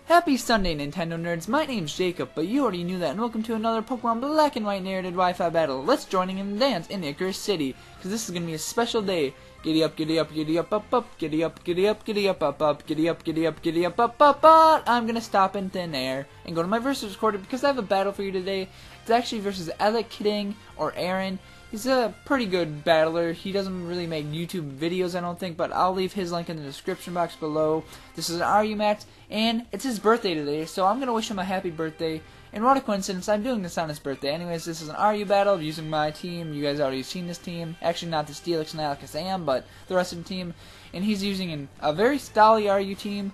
Happy Sunday, Nintendo nerds. My name's Jacob, but you already knew that, and welcome to another Pokemon Black and White narrated Wi-Fi battle. Let's join in the dance in Icarus City, because this is going to be a special day. Giddy up, giddy up, giddy up, up, up, giddy up, giddy up, giddy up, up, up, giddy up, giddy up, giddy up, up, up, up. I'm going to stop in thin air and go to my versus recorder because I have a battle for you today. It's actually versus Elekidking or Aaron. He's a pretty good battler. He doesn't really make YouTube videos, I don't think, but I'll leave his link in the description box below. This is an RU match, and it's his birthday today, so I'm going to wish him a happy birthday. And what a coincidence, I'm doing this on his birthday. Anyways, this is an RU battle using my team. You guys already seen this team. Actually, not the Steelix and Alakazam, but the rest of the team. And he's using a very stally RU team.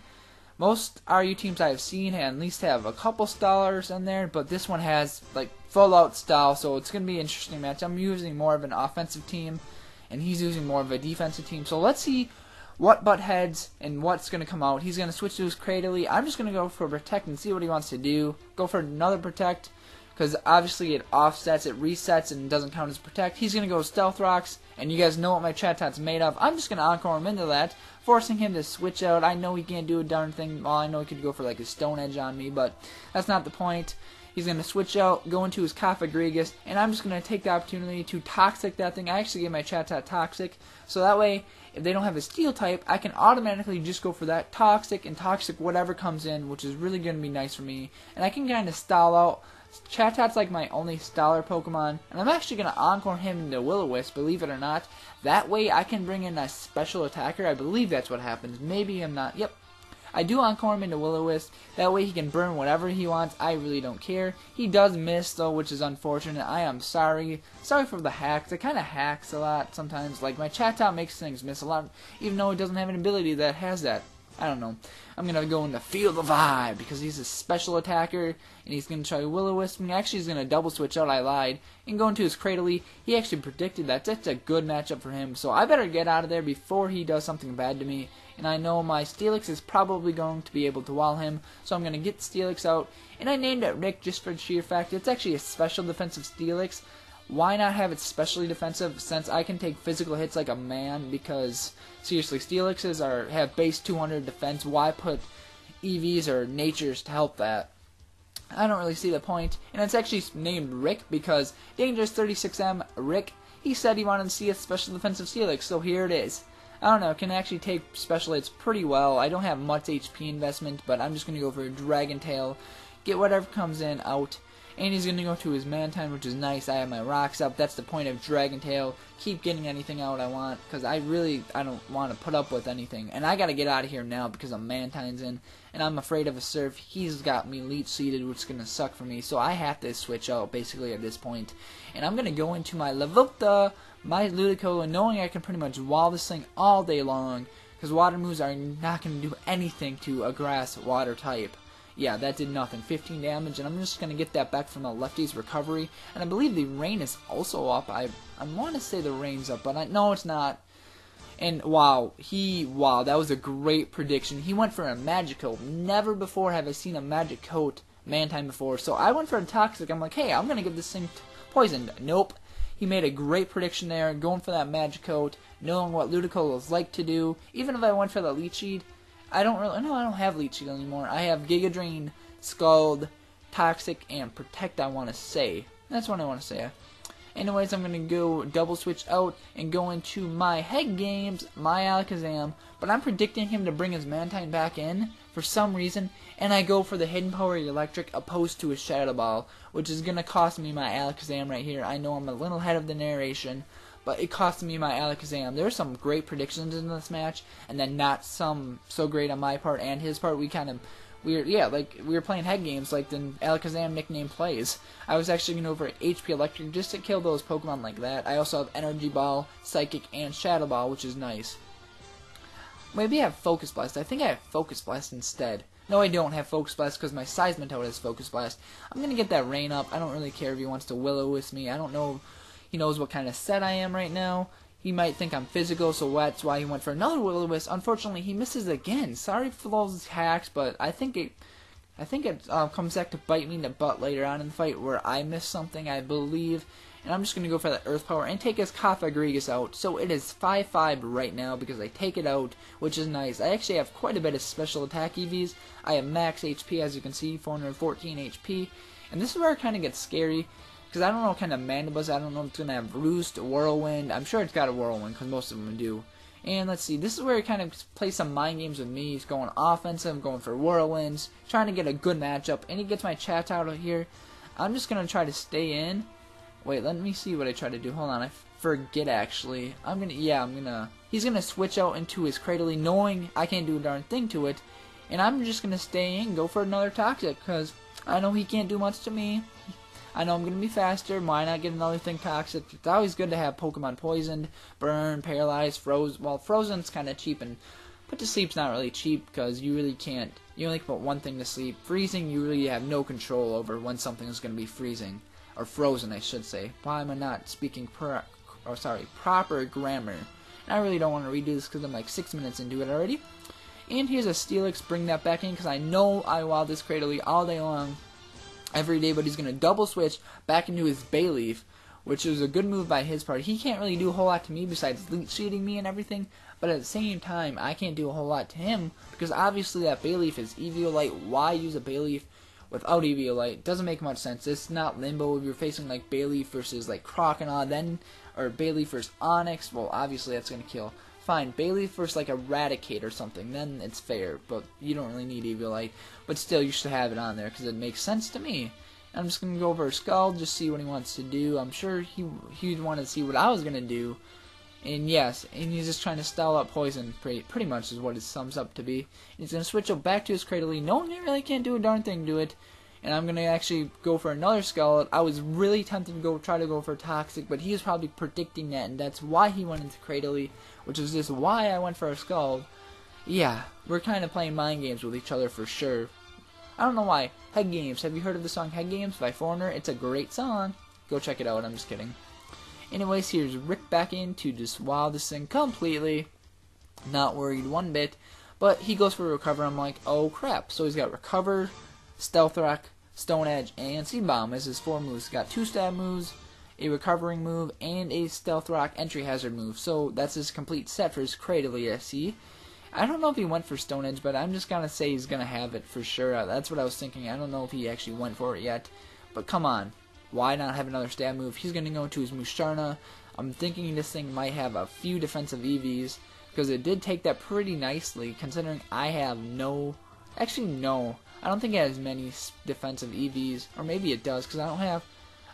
Most RU teams I have seen at least have a couple stallers in there, but this one has like full out style, so it's going to be an interesting match. I'm using more of an offensive team, and he's using more of a defensive team. So let's see what butt heads and what's going to come out. He's going to switch to his Cradily. I'm just going to go for Protect and see what he wants to do. Go for another Protect, because obviously it offsets, it resets, and doesn't count as Protect. He's going to go Stealth Rocks, and you guys know what my Chatot made of. I'm just going to Encore him into that, forcing him to switch out. I know he can't do a darn thing. Well, I know he could go for like a Stone Edge on me, but that's not the point. He's going to switch out, go into his Cofagrigus, and I'm just going to take the opportunity to Toxic that thing. I actually gave my Chatot Toxic, so that way, if they don't have a Steel type, I can automatically just go for that Toxic and Toxic whatever comes in, which is really going to be nice for me. And I can kind of stall out. Chatot's like my only Staller Pokemon, and I'm actually going to Encore him into Will-O-Wisp, believe it or not. That way I can bring in a special attacker. I believe that's what happens. Maybe I'm not. Yep. I do Encore him into Will-O-Wisp. That way he can burn whatever he wants. I really don't care. He does miss, though, which is unfortunate. I am sorry. Sorry for the hacks. It kind of hacks a lot sometimes. Like, my Chatot makes things miss a lot, even though it doesn't have an ability that has that. I don't know. I'm going to go into Feel the Vibe because he's a special attacker, and he's going to try Will-O-Wisp. Actually, he's going to double switch out. I lied. And go into his Cradily. He actually predicted that. That's a good matchup for him, so I better get out of there before he does something bad to me. And I know my Steelix is probably going to be able to wall him, so I'm going to get Steelix out. And I named it Rick just for the sheer fact it's actually a special defensive Steelix. Why not have it specially defensive since I can take physical hits like a man? Because seriously, Steelixes have base 200 defense. Why put EVs or natures to help that? I don't really see the point. And it's actually named Rick because Dangerous 36M Rick, he said he wanted to see a special defensive Steelix, so here it is. I don't know, it can actually take special hits pretty well. I don't have much HP investment, but I'm just going to go for a Dragon Tail, get whatever comes in out. And he's going to go to his Mantine, which is nice. I have my rocks up. That's the point of Dragon Tail. Keep getting anything out I want, because I don't want to put up with anything. And I got to get out of here now because a Mantine's in, and I'm afraid of a Surf. He's got me leech seeded, which is going to suck for me. So I have to switch out, basically, at this point. And I'm going to go into my Lavota, my Ludicolo, knowing I can pretty much wall this thing all day long, because water moves are not going to do anything to a grass water type. Yeah, that did nothing. 15 damage, and I'm just going to get that back from the lefty's recovery. And I believe the rain is also up. I want to say the rain's up, but no, it's not. And wow, that was a great prediction. He went for a Magicoat. Never before have I seen a Magicoat Mantine before. So I went for a Toxic. I'm like, hey, I'm going to give this thing poisoned. Nope. He made a great prediction there, going for that Magicoat, knowing what Ludicolo's like to do. Even if I went for the Leech Seed, I don't have Leech Seed anymore. I have Giga Drain, Scald, Toxic, and Protect, I want to say. That's what I want to say. Anyways, I'm going to go double switch out and go into my head games, my Alakazam, but I'm predicting him to bring his Mantine back in for some reason, and I go for the Hidden Power Electric opposed to a Shadow Ball, which is going to cost me my Alakazam right here. I know I'm a little ahead of the narration, but it cost me my Alakazam. There are some great predictions in this match, and then not some so great on my part and his part. We were playing head games like the Alakazam nickname plays. I was actually going to go for HP Electric just to kill those Pokemon like that. I also have Energy Ball, Psychic, and Shadow Ball, which is nice. Maybe I have Focus Blast. I think I have Focus Blast instead. No, I don't have Focus Blast because my Seismitoad has Focus Blast. I'm going to get that rain up. I don't really care if he wants to Will-O-Wisp me. I don't know. He knows what kind of set I am right now. he might think I'm physical, so that's why he went for another Will-O-Wisp. Unfortunately, he misses again. Sorry for those hacks, but I think it comes back to bite me in the butt later on in the fight where I missed something, I believe. And I'm just going to go for that Earth Power and take his Kafagrigus out. So it is 5-5 right now because I take it out, which is nice. I actually have quite a bit of special attack EVs. I have max HP, as you can see, 414 HP. And this is where it kind of gets scary, because I don't know what kind of Mandibuzz. I don't know if it's going to have Roost, Whirlwind. I'm sure it's got a Whirlwind, because most of them do. And let's see, this is where he kind of plays some mind games with me. He's going offensive, going for Whirlwinds, trying to get a good matchup, and he gets my chat out of here. I'm just going to try to stay in. Wait, let me see what I try to do. Hold on, I forget actually. He's going to switch out into his Cradily, knowing I can't do a darn thing to it. And I'm just going to stay in, go for another Toxic, because I know he can't do much to me. I know I'm going to be faster. Why not get another thing Toxic? It's always good to have Pokemon poisoned, burn, paralyzed, froze. Well, frozen's kind of cheap, and put to sleep's not really cheap because you really can't. You only can put one thing to sleep. Freezing, you really have no control over when something is going to be freezing. Or frozen, I should say. Why am I not speaking proper grammar? And I really don't want to redo this because I'm like 6 minutes into it already. And here's a Steelix, bring that back in because I know I wow this Cradily all day long, every day, but he's going to double switch back into his Bayleaf, which is a good move by his part. He can't really do a whole lot to me besides leech seeding me and everything, but at the same time, I can't do a whole lot to him because obviously that Bayleaf is Eviolite. Why use a Bayleaf without Eviolite? Doesn't make much sense. It's not Limbo if you're facing like Bayleaf versus like Croconaw, then, or Bayleaf versus Onix. Well, obviously that's going to kill. Fine, Bayleaf versus like Eradicate or something, then it's fair, but you don't really need Eviolite. But still, you should have it on there because it makes sense to me. I'm just going to go over Skull, just see what he wants to do. I'm sure he'd want to see what I was going to do. And yes, and he's just trying to stall out Poison, pretty much is what it sums up to be. And he's going to switch up back to his Cradily, knowing he really can't do a darn thing to it. And I'm going to actually go for another Skull. I was really tempted to try to go for Toxic, but he was probably predicting that, and that's why he went into Cradily, which is just why I went for a Skull. Yeah, we're kind of playing mind games with each other for sure. I don't know why. Head Games. Have you heard of the song Head Games by Foreigner? It's a great song. Go check it out. I'm just kidding. Anyways, here's Rick back in to just wow this thing completely. Not worried one bit. But he goes for Recover. I'm like, oh crap. So he's got Recover, Stealth Rock, Stone Edge, and Seed Bomb as his 4 moves. He's got 2 stab moves, a recovering move, and a Stealth Rock entry hazard move. So that's his complete set for his Cradily, I see. I don't know if he went for Stone Edge, but I'm just going to say he's going to have it for sure. That's what I was thinking. I don't know if he actually went for it yet. But come on. Why not have another stab move? He's going to go into his Musharna. I'm thinking this thing might have a few defensive EVs, because it did take that pretty nicely, considering I have no... Actually, no. I don't think it has many defensive EVs. Or maybe it does, because I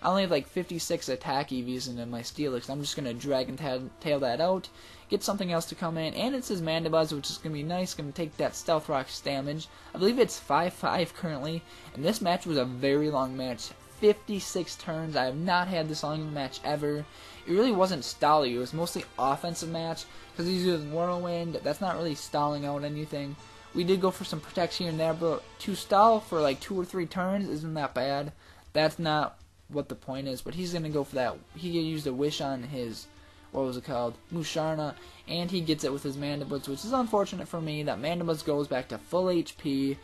only have like 56 attack EVs in my Steelix. I'm just going to Dragon Tail that out, get something else to come in, and it's his Mandibuzz, which is going to be nice. Going to take that Stealth Rock's damage. I believe it's 5-5 currently, and this match was a very long match. 56 turns. I have not had this long of a match ever. It really wasn't stally. It was mostly offensive match, because he's using Whirlwind. That's not really stalling out anything. We did go for some protection here and there, but to stall for like 2 or 3 turns isn't that bad. That's not what the point is, but he's going to go for that. He used a Wish on his, what was it called, Musharna, and he gets it with his Mandibuzz, which is unfortunate for me. That Mandibuzz goes back to full HP,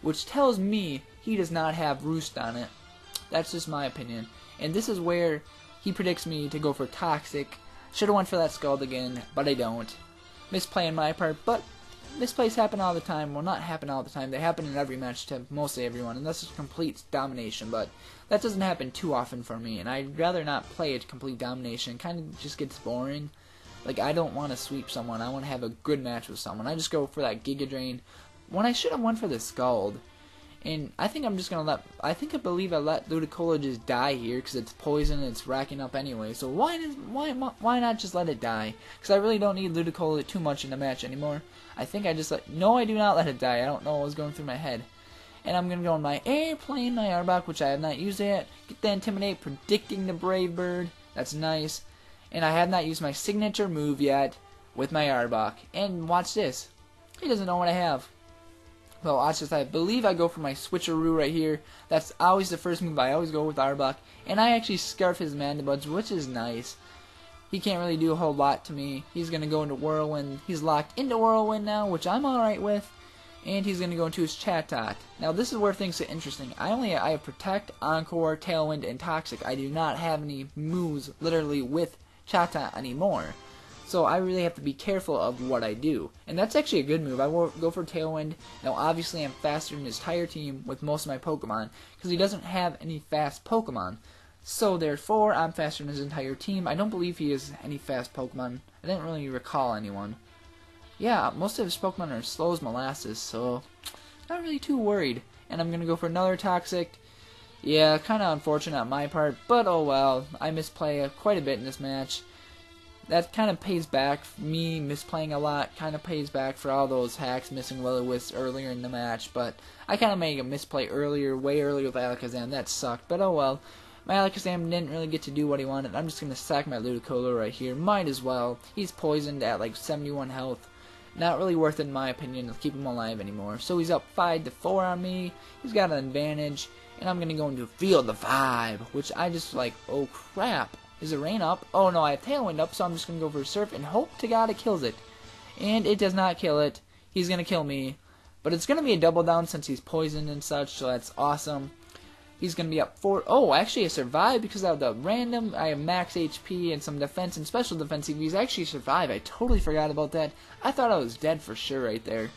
which tells me he does not have Roost on it. That's just my opinion. And this is where he predicts me to go for Toxic. Should have went for that Scald again, but I don't. Misplay on my part, but misplays happen all the time. Well, not happen all the time. They happen in every match to mostly everyone, and that's just complete domination. But that doesn't happen too often for me, and I'd rather not play it complete domination. It kind of just gets boring. Like, I don't want to sweep someone. I want to have a good match with someone. I just go for that Giga Drain when I should have went for the Scald. And I think I'm just going to I believe I let Ludicolo just die here because it's poison and it's racking up anyway. So why not just let it die? Because I really don't need Ludicolo too much in the match anymore. I think I just no, I do not let it die. I don't know what was going through my head. And I'm going to go on my Airplane, my Arbok, which I have not used yet. Get the Intimidate, predicting the Brave Bird. That's nice. And I have not used my signature move yet with my Arbok. And watch this. He doesn't know what I have. Well, watch this. I believe I go for my Switcheroo right here. That's always the first move I always go with Arbok. And I actually Scarf his Mandibuzz, which is nice. he can't really do a whole lot to me. He's going to go into Whirlwind. He's locked into Whirlwind now, which I'm alright with. And he's going to go into his Chatot. Now, this is where things get interesting. I have Protect, Encore, Tailwind, and Toxic. I do not have any moves, literally, with Chatot anymore. So I really have to be careful of what I do. And that's actually a good move. I will go for Tailwind. Now, obviously, I'm faster than his entire team with most of my Pokemon, because he doesn't have any fast Pokemon. So, therefore, I'm faster than his entire team. I don't believe he has any fast Pokemon. I didn't really recall anyone. Yeah, most of his Pokemon are slow as molasses, so not really too worried. And I'm going to go for another Toxic. Yeah, kind of unfortunate on my part, but oh well. I misplay quite a bit in this match. That kind of pays back. Me misplaying a lot kind of pays back for all those hacks, missing Will-O-Wisp earlier in the match. But I kind of made a misplay earlier, way earlier with Alakazam. That sucked, but oh well. My Alakazam didn't really get to do what he wanted. I'm just going to sack my Ludicolo right here. Might as well. He's poisoned at like 71 health. Not really worth it in my opinion to keep him alive anymore. So he's up 5-4 on me. He's got an advantage. And I'm going to go into Feel the Vibe, which I just like, oh crap. Is it Rain up? Oh no, I have Tailwind up, so I'm just going to go for Surf and hope to God it kills it. And it does not kill it. He's going to kill me. But it's going to be a double down since he's poisoned and such, so that's awesome. He's going to be up 4. Oh, actually I survived because of the random. I have max HP and some defense and special defense. He's actually survived. I totally forgot about that. I thought I was dead for sure right there.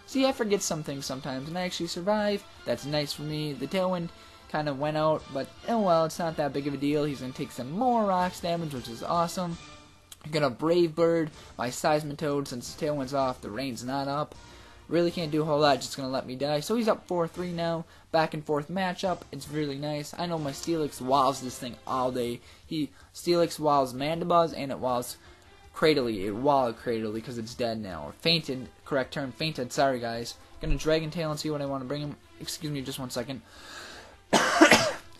See, I forget some things sometimes, and I actually survive. That's nice for me. The Tailwind kind of went out, but oh well, it's not that big of a deal. He's going to take some more rocks damage, which is awesome. I'm going to Brave Bird my Seismitoad since the Tailwind's off. The Rain's not up. Really can't do a whole lot, just going to let me die. So he's up 4-3 now. Back and forth matchup. It's really nice. I know my Steelix wows this thing all day. Steelix wows Mandibuzz and it wows Cradily. It wowed Cradily because it's dead now. Or fainted. Correct term. Fainted. Sorry guys. Gonna Dragon Tail and see what I want to bring him. Excuse me just one second.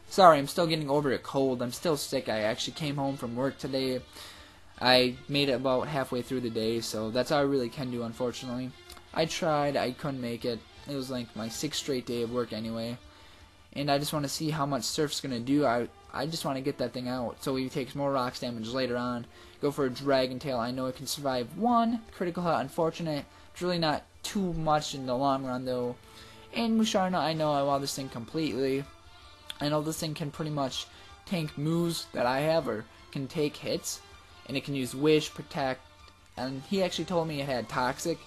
Sorry, I'm still getting over a cold. I'm still sick. I actually came home from work today. I made it about halfway through the day, so that's all I really can do, unfortunately. I tried. I couldn't make it. It was like my 6th straight day of work anyway. And I just want to see how much Surf's going to do. I just want to get that thing out. So he takes more rocks damage later on. Go for a Dragon Tail. I know it can survive 1. Critical hit, unfortunate. It's really not too much in the long run, though. And Musharna, I know I wow this thing completely. I know this thing can pretty much tank moves that I have, or can take hits. And it can use Wish, Protect. And he actually told me it had Toxic.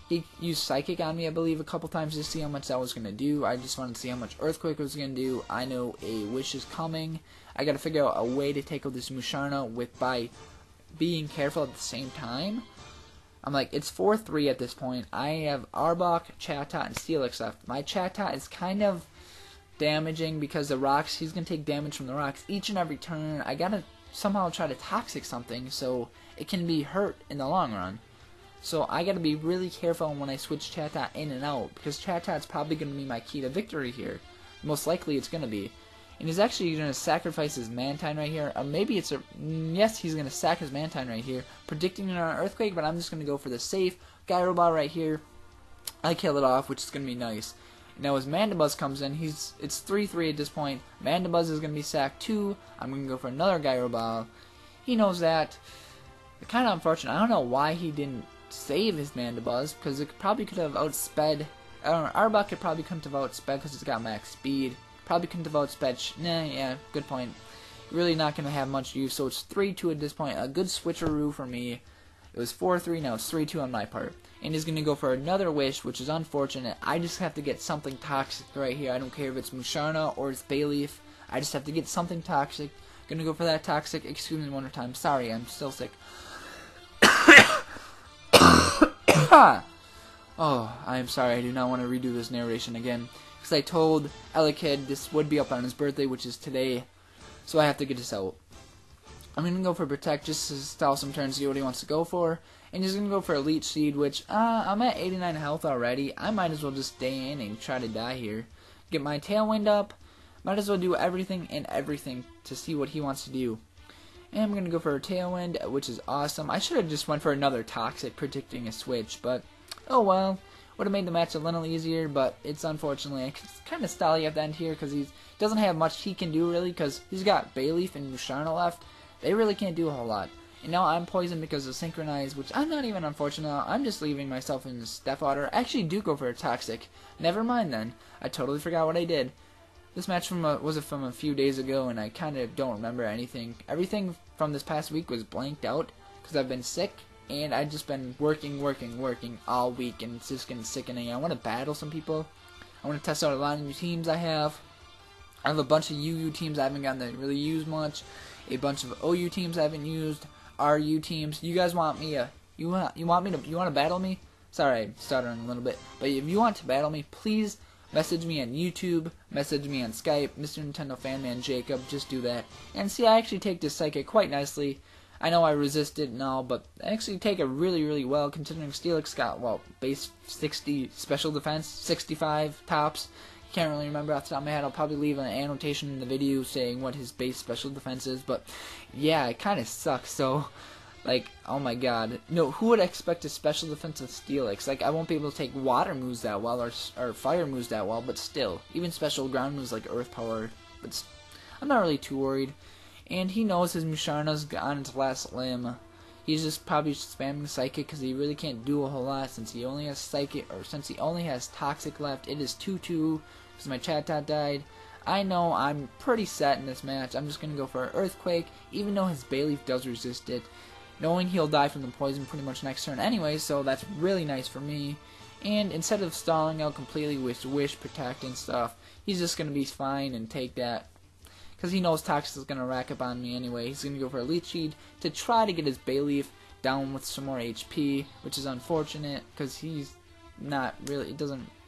He used Psychic on me, I believe, a couple times to see how much that was going to do. I just wanted to see how much Earthquake was going to do. I know a Wish is coming. I got to figure out a way to take out this Musharna by being careful at the same time. I'm like, it's 4-3 at this point. I have Arbok, Chatot, and Steelix left. My Chatot is kind of damaging because the rocks, he's going to take damage from the rocks each and every turn. I got to somehow try to Toxic something so it can be hurt in the long run. So I gotta be really careful when I switch Chatot in and out, because Chatot's probably gonna be my key to victory here. Most likely it's gonna be. And he's actually gonna sacrifice his Mantine right here. Or maybe it's a... yes, he's gonna sack his Mantine right here, predicting an Earthquake, but I'm just gonna go for the safe Gyro Ball right here. I kill it off, which is gonna be nice. Now as Mandibuzz comes in, it's 3-3 at this point. Mandibuzz is gonna be sacked too. I'm gonna go for another Gyro Ball. He knows that. It's kind of unfortunate. I don't know why he didn't save his Mandibuzz, because it probably could have outsped. I don't know, Arbok could probably couldn't have outsped because it's got max speed. Probably couldn't have outsped. Nah, yeah, good point. Really not going to have much use, so it's 3-2 at this point. A good switcheroo for me. It was 4-3, now it's 3-2 on my part. And he's going to go for another Wish, which is unfortunate. I just have to get something Toxic right here. I don't care if it's Musharna or it's Bayleaf. I just have to get something Toxic. Going to go for that Toxic. Excuse me one more time. Sorry, I'm still sick. Oh, I am sorry, I do not want to redo this narration again, because I told Elekid this would be up on his birthday, which is today, so I have to get this out. I'm going to go for Protect just to stall some turns, see what he wants to go for, and he's going to go for Elite Seed, which, I'm at 89 health already. I might as well just stay in and try to die here. Get my Tailwind up, might as well do everything and everything to see what he wants to do. And I'm going to go for a Tailwind, which is awesome. I should have just went for another Toxic, predicting a switch, but oh well. Would have made the match a little easier, but it's unfortunately kind of stally at the end here, because he doesn't have much he can do really, because he's got Bayleaf and Musharna left. They really can't do a whole lot. And now I'm poisoned because of Synchronize, which I'm not even unfortunate. I'm just leaving myself in Death Water. I actually do go for a Toxic. Never mind then. I totally forgot what I did. This match was from a few days ago, and I kind of don't remember anything. Everything from this past week was blanked out because I've been sick, and I've just been working all week, and it's just getting sickening. I want to battle some people. I want to test out a lot of new teams I have. I have a bunch of UU teams I haven't gotten to really use much. A bunch of OU teams I haven't used. RU teams. You guys want me you want to battle me? Sorry, I'm stuttering a little bit. But if you want to battle me, please message me on YouTube, message me on Skype, Mr. Nintendo Fanman Jacob, just do that. And see, I actually take this Psychic quite nicely. I know I resist it and all, but I actually take it really well, considering Steelix got, well, base 60 special defense, 65 tops. Can't really remember off the top of my head. I'll probably leave an annotation in the video saying what his base special defense is, but yeah, it kind of sucks, so, like, oh my god. No, who would expect a special defense of Steelix? Like, I won't be able to take water moves that well, or fire moves that well, but still. Even special ground moves like Earth Power, but I'm not really too worried. And he knows his Musharna's on its last limb. He's just probably spamming Psychic because he really can't do a whole lot since he only has Psychic, or since he only has Toxic left. It is 2-2 because my chat died. I know I'm pretty set in this match. I'm just going to go for an Earthquake, even though his Bayleaf does resist it. Knowing he'll die from the poison pretty much next turn anyway, so that's really nice for me. And instead of stalling out completely with Wish, Protect, and stuff, he's just going to be fine and take that. Because he knows Toxic is going to rack up on me anyway. He's going to go for a Leech Seed to try to get his Bayleaf down with some more HP, which is unfortunate because he's not really,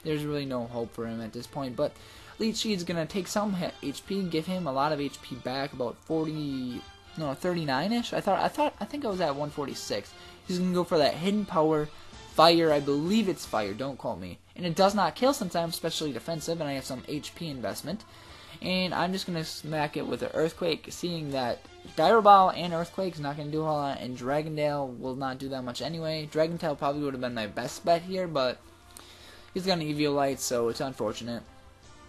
there's really no hope for him at this point. But Leech Seed's going to take some HP, give him a lot of HP back, about 39-ish. I think I was at 146. He's going to go for that Hidden Power, Fire, I believe it's Fire, don't quote me. And it does not kill since I'm specially defensive and I have some HP investment. And I'm just going to smack it with an Earthquake, seeing that Gyro Ball and Earthquake is not going to do a whole lot, and Dragondale will not do that much anyway. Dragondale probably would have been my best bet here, but he's got an Eviolite, so it's unfortunate.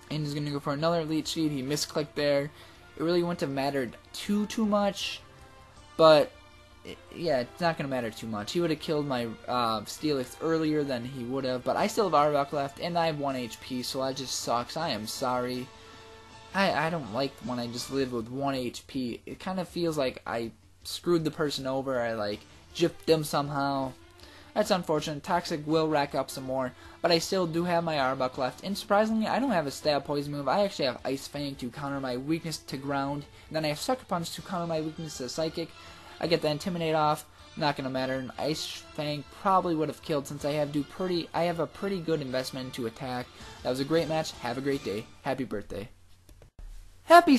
And he's going to go for another Leech Seed. He misclicked there. It really wouldn't have mattered too much, but yeah, it's not going to matter too much. He would have killed my Steelix earlier than he would have, but I still have Arbok left, and I have 1 HP, so that just sucks. I am sorry. I don't like when I just live with 1 HP. It kind of feels like I screwed the person over. I, like, gypped them somehow. That's unfortunate. Toxic will rack up some more, but I still do have my Arbok left. And surprisingly, I don't have a Stab Poison move. I actually have Ice Fang to counter my weakness to ground. And then I have Sucker Punch to counter my weakness to Psychic. I get the Intimidate off. Not going to matter. And Ice Fang probably would have killed since I have a pretty good investment into attack. That was a great match. Have a great day. Happy birthday. Happy